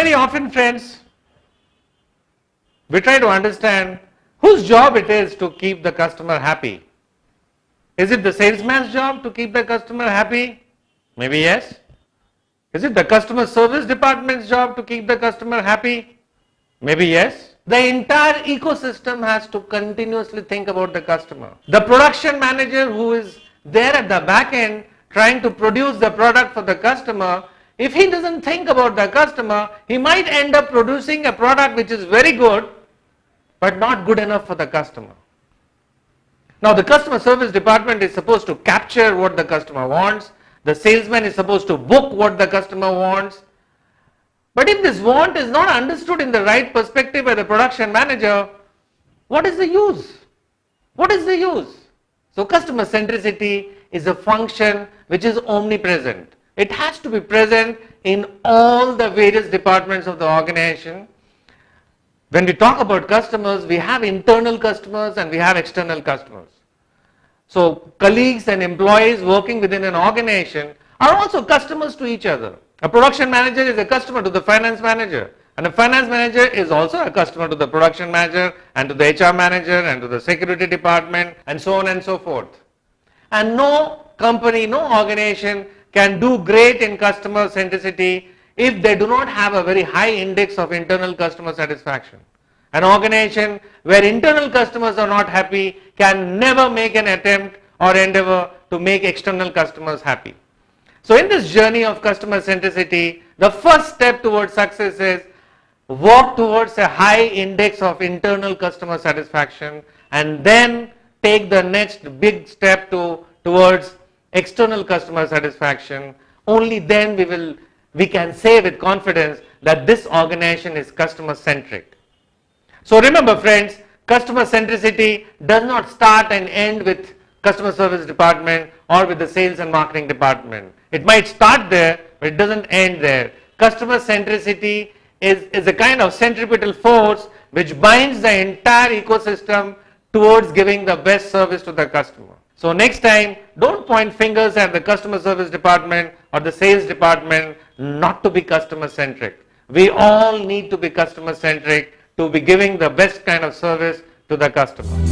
Very often, friends, we try to understand whose job it is to keep the customer happy. Is it the salesman's job to keep the customer happy? Maybe yes. Is it the customer service department's job to keep the customer happy? Maybe yes. The entire ecosystem has to continuously think about the customer. The production manager who is there at the back end trying to produce the product for the customer, if he doesn't think about the customer, he might end up producing a product which is very good but not good enough for the customer. Now the customer service department is supposed to capture what the customer wants. The salesman is supposed to book what the customer wants. But if this want is not understood in the right perspective by the production manager, what is the use? What is the use? So customer centricity is a function which is omnipresent. It has to be present in all the various departments of the organization. When we talk about customers, we have internal customers and we have external customers. So colleagues and employees working within an organization are also customers to each other. A production manager is a customer to the finance manager, and a finance manager is also a customer to the production manager and to the HR manager and to the security department and so on and so forth. And no company, no organization can do great in customer centricity if they do not have a very high index of internal customer satisfaction. An organization where internal customers are not happy can never make an attempt or endeavor to make external customers happy. So in this journey of customer centricity, the first step towards success is work towards a high index of internal customer satisfaction and then take the next big step towards external customer satisfaction. Only then we can say with confidence that this organization is customer centric. So remember friends, customer centricity does not start and end with customer service department or with the sales and marketing department. It might start there, but it doesn't end there. Customer centricity is a kind of centripetal force which binds the entire ecosystem towards giving the best service to the customer. So next time, don't point fingers at the customer service department or the sales department not to be customer centric. We all need to be customer centric to be giving the best kind of service to the customer.